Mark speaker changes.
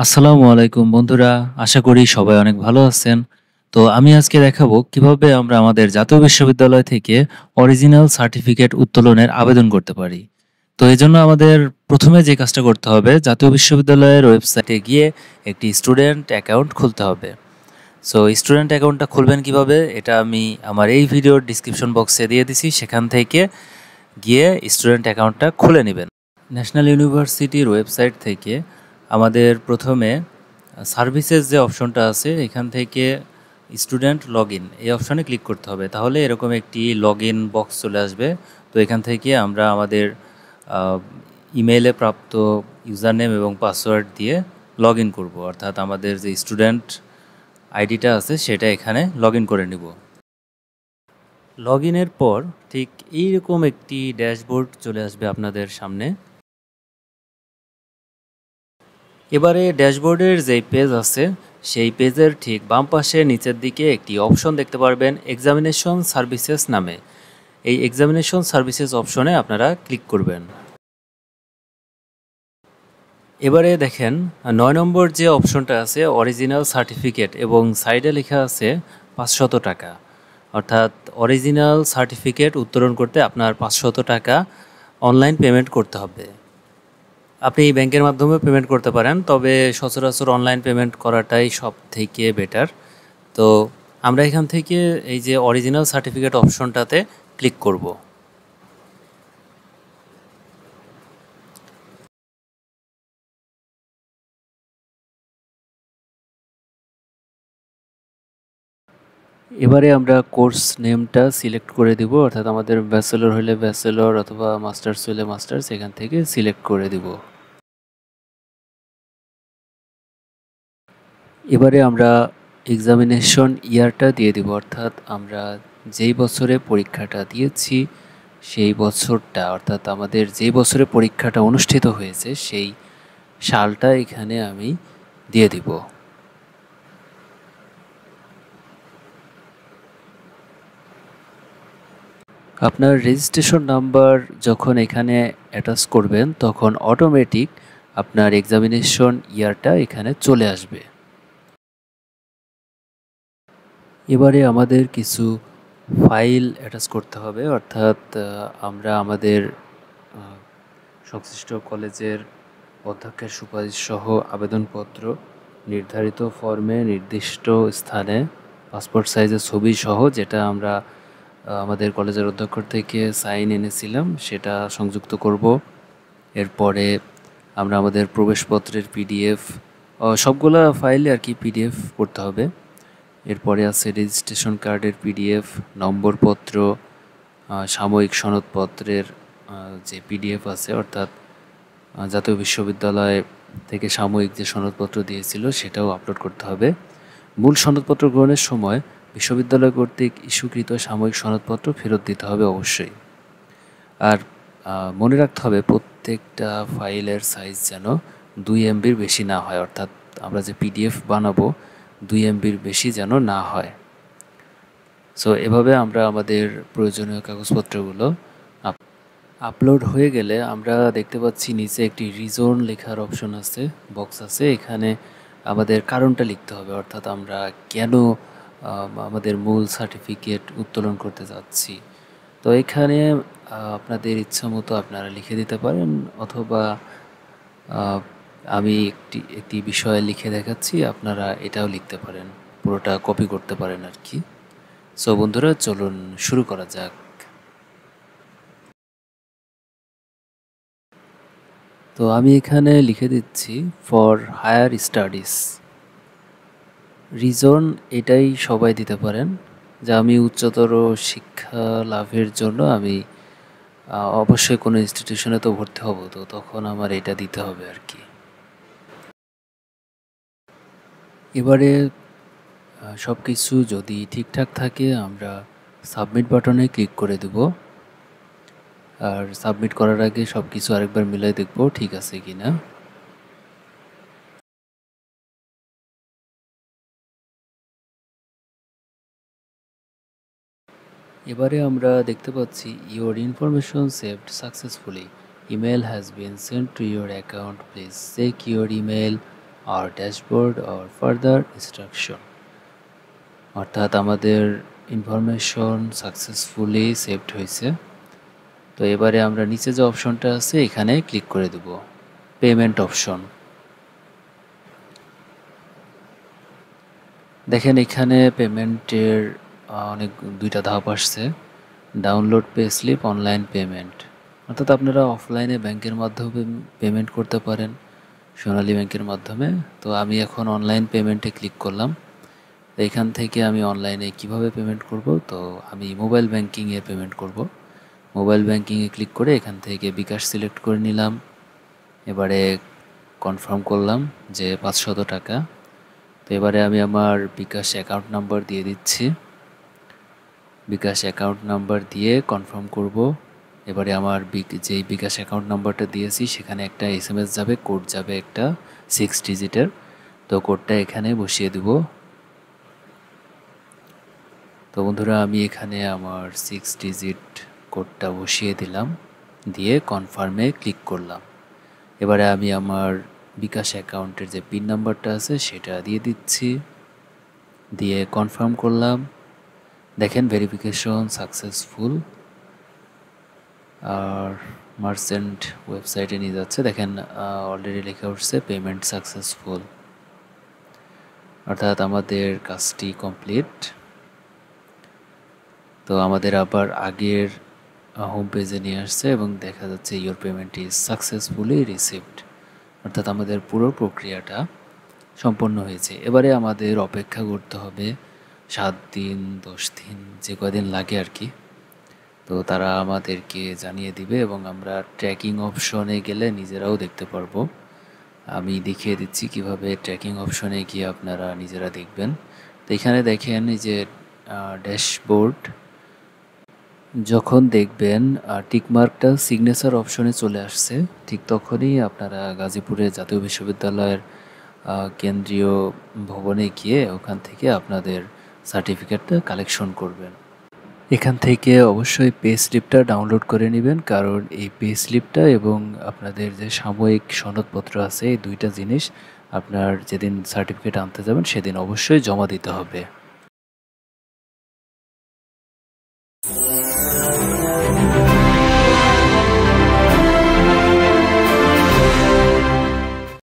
Speaker 1: আসসালামু আলাইকুম বন্ধুরা, আশা করি সবাই অনেক ভালো আছেন। তো আমি আজকে দেখাবো কিভাবে আমরা আমাদের জাতীয় বিশ্ববিদ্যালয় থেকে অরিজিনাল সার্টিফিকেট উত্তোলনের আবেদন করতে পারি। তো এজন্য আমাদের প্রথমে যে কাজটা করতে হবে, জাতীয় বিশ্ববিদ্যালয়ের ওয়েবসাইটে গিয়ে একটি স্টুডেন্ট অ্যাকাউন্ট খুলতে হবে। সো স্টুডেন্ট অ্যাকাউন্টটা খুলবেন কিভাবে, এটা আমি আমার এই ভিডিওর ডিসক্রিপশন বক্সে দিয়ে দিছি, সেখান থেকে গিয়ে স্টুডেন্ট অ্যাকাউন্টটা খুলে নেবেন। ন্যাশনাল ইউনিভার্সিটির ওয়েবসাইট থেকে আমাদের প্রথমে সার্ভিসেস যে অপশনটা আছে, এখান থেকে স্টুডেন্ট লগ ইন এই অপশনে ক্লিক করতে হবে। তাহলে এরকম একটি লগ ইন বক্স চলে আসবে। তো এখান থেকে আমরা আমাদের ইমেইলে প্রাপ্ত ইউজার নেম এবং পাসওয়ার্ড দিয়ে লগ ইন করবো, অর্থাৎ আমাদের যে স্টুডেন্ট আইডিটা আছে সেটা এখানে লগ ইন করে নিব। লগ ইনের পর ঠিক এইরকম একটি ড্যাশবোর্ড চলে আসবে আপনাদের সামনে। এবারে ড্যাশবোর্ডের যে পেজ আছে, সেই পেজের ঠিক বাম পাশে নিচের দিকে একটি অপশন দেখতে পারবেন এক্সামিনেশন সার্ভিসেস নামে। এই এক্সামিনেশন সার্ভিসেস অপশনে আপনারা ক্লিক করবেন। এবারে দেখেন ৯ নম্বর যে অপশনটা আছে অরিজিনাল সার্টিফিকেট, এবং সাইডে লেখা আছে ৫০০ টাকা। অর্থাৎ অরিজিনাল সার্টিফিকেট উত্তোলন করতে আপনার ৫০০ টাকা অনলাইন পেমেন্ট করতে হবে। আপনি এই ব্যাংকের মাধ্যমে পেমেন্ট করতে পারেন, তবে সচরাচর অনলাইন পেমেন্ট করাটাই সব থেকে বেটার। তো আমরা এখান থেকে এই যে অরিজিনাল সার্টিফিকেট অপশনটাতে ক্লিক করব। এবারে আমরা কোর্স নেমটা সিলেক্ট করে দিব, অর্থাৎ আমাদের ব্যাচেলর হলে ব্যাচেলর অথবা মাস্টার্স হলে মাস্টার্স, এখান থেকে সিলেক্ট করে দিব। এবারে আমরা এক্সামিনেশন ইয়ারটা দিয়ে দিব, অর্থাৎ আমরা যেই বছরে পরীক্ষাটা দিয়েছি সেই বছরটা, অর্থাৎ আমাদের যেই বছরে পরীক্ষাটা অনুষ্ঠিত হয়েছে সেই সালটা এখানে আমি দিয়ে দিব। আপনার রেজিস্ট্রেশন নাম্বার যখন এখানে অ্যাটাচ করবেন, তখন অটোমেটিক আপনার এক্সামিনেশন ইয়ারটা এখানে চলে আসবে। এবারে আমাদের কিছু ফাইল অ্যাটাচ করতে হবে, অর্থাৎ আমরা আমাদের সংশ্লিষ্ট কলেজের অধ্যক্ষের সুপারিশ সহ আবেদনপত্র, নির্ধারিত ফর্মে নির্দিষ্ট স্থানে পাসপোর্ট সাইজের ছবি সহ, যেটা আমরা আমাদের কলেজের অধ্যক্ষ থেকে সাইন এনেছিলাম, সেটা সংযুক্ত করব। এরপরে আমরা আমাদের প্রবেশপত্রের পিডিএফ, সবগুলা ফাইলে আর কি পিডিএফ করতে হবে। এরপরে আছে রেজিস্ট্রেশন কার্ডের পিডিএফ, নম্বরপত্র, সাময়িক সনদপত্রের যে পিডিএফ আছে, অর্থাৎ জাতীয় বিশ্ববিদ্যালয় থেকে সাময়িক যে সনদপত্র দিয়েছিল সেটাও আপলোড করতে হবে। মূল সনদপত্র গ্রহণের সময় বিশ্ববিদ্যালয় কর্তৃক ইস্যুকৃত সাময়িক সনদপত্র ফেরত দিতে হবে অবশ্যই। আর মনে রাখতে হবে প্রত্যেকটা ফাইলের সাইজ যেন 2 MBর বেশি না হয়, অর্থাৎ আমরা যে পিডিএফ বানাবো 2 MBর বেশি যেন না হয়। সো এভাবে আমরা আমাদের প্রয়োজনীয় কাগজপত্রগুলো আপলোড হয়ে গেলে আমরা দেখতে পাচ্ছি নিচে একটি রিজন লেখার অপশন আছে, বক্স আছে। এখানে আমাদের কারণটা লিখতে হবে, অর্থাৎ আমরা কেন আমাদের মূল সার্টিফিকেট উত্তোলন করতে যাচ্ছি। তো এখানে আপনাদের ইচ্ছা মতো আপনারা লিখে দিতে পারেন, অথবা আমি একটি বিষয়ে লিখে দেখাচ্ছি, আপনারা এটাও লিখতে পারেন, পুরোটা কপি করতে পারেন আর কি। সো বন্ধুরা, চলুন শুরু করা যাক। তো আমি এখানে লিখে দিচ্ছি ফর হায়ার স্টাডিজ। রিজন এটাই সবাই দিতে পারেন, যে আমি উচ্চতর শিক্ষা লাভের জন্য আমি অবশ্যই কোনো ইনস্টিটিউশনে তো ভর্তি হব, তো তখন আমার এটা দিতে হবে আর কি। এবারে সব কিছু যদি ঠিকঠাক থাকে আমরা সাবমিট বাটনে ক্লিক করে দেব। আর সাবমিট করার আগে সব কিছু আরেকবার মিলাই দেখব ঠিক আছে কিনা। এবারে আমরা দেখতে পাচ্ছি your information saved successfully, email has been sent to your account, please check your email our dashboard or further instruction. অর্থাৎ আমাদের ইনফরমেশন সাকসেসফুলি সেভড হয়েছে। তো এবারে আমরা নিচে যে অপশনটা আছে এখানে ক্লিক করে দেব, পেমেন্ট অপশন। দেখেন এখানে পেমেন্টের অনেক দুইটা ধাপ আসছে, download pay slip, online payment. অর্থাৎ আপনারা অফলাইনে ব্যাংকের মাধ্যমে পেমেন্ট করতে পারেন, সোনালী ব্যাংকের মাধ্যমে। তো আমি এখন অনলাইন পেমেন্টে ক্লিক করলাম। এখান থেকে আমি অনলাইনে কিভাবে পেমেন্ট করব, তো আমি মোবাইল ব্যাংকিংয়ে পেমেন্ট করব। মোবাইল ব্যাংকিংয়ে ক্লিক করে এখান থেকে বিকাশ সিলেক্ট করে নিলাম। এবারে কনফার্ম করলাম যে 500 টাকা। তো এবারে আমি আমার বিকাশ অ্যাকাউন্ট নাম্বার দিয়ে দিচ্ছি। বিকাশ অ্যাকাউন্ট নাম্বার দিয়ে কনফার্ম করব। এবারে আমার যেই বিকাশ অ্যাকাউন্ট নাম্বারটা দিয়েছি সেখানে একটা SMS যাবে, কোড যাবে একটা 6 ডিজিটের। তো কোডটা এখানে বসিয়ে দেব। তো বন্ধুরা আমি এখানে আমার 6 ডিজিট কোডটা বসিয়ে দিলাম, দিয়ে কনফার্মে ক্লিক করলাম। এবারে আমি আমার বিকাশ অ্যাকাউন্টের যে পিন নাম্বারটা আছে সেটা দিয়ে দিচ্ছি, দিয়ে কনফার্ম করলাম। দেখেন ভেরিফিকেশন সাকসেসফুল, আর মার্চেন্ট ওয়েবসাইটে নিয়ে যাচ্ছে। দেখেন অলরেডি লেখা উঠছে পেমেন্ট সাকসেসফুল, অর্থাৎ আমাদের কাজটি কমপ্লিট। তো আমাদের আবার আগের হোম পেজে নিয়ে আসছে এবং দেখা যাচ্ছে your payment is successfully received, অর্থাৎ আমাদের পুরো প্রক্রিয়াটা সম্পন্ন হয়েছে। এবারে আমাদের অপেক্ষা করতে হবে 7 দিন 10 দিন, যে কদিন লাগে আর কি। তো তারা আমাদেরকে জানিয়ে দিবে এবং আমরা ট্র্যাকিং অপশনে গেলে নিজেরাও দেখতে পারবো। আমি দেখিয়ে দিচ্ছি কিভাবে ট্র্যাকিং অপশনে গিয়ে আপনারা নিজেরা দেখবেন। তো এখানে দেখেন এই যে ড্যাশবোর্ড, যখন দেখবেন টিকমার্কটা সিগনেচার অপশনে চলে আসছে, ঠিক তখনই আপনারা গাজীপুরের জাতীয় বিশ্ববিদ্যালয়ের কেন্দ্রীয় ভবনে গিয়ে ওখান থেকে আপনাদের সার্টিফিকেটটা কালেকশন করবেন। এখান থেকে অবশ্যই পে স্লিপটা ডাউনলোড করে নেবেন, কারণ এই পে স্লিপটা এবং আপনাদের যে সাময়িক সনদপত্র আছে এই দুইটা জিনিস আপনার যেদিন সার্টিফিকেট আনতে যাবেন সেদিন অবশ্যই জমা দিতে হবে।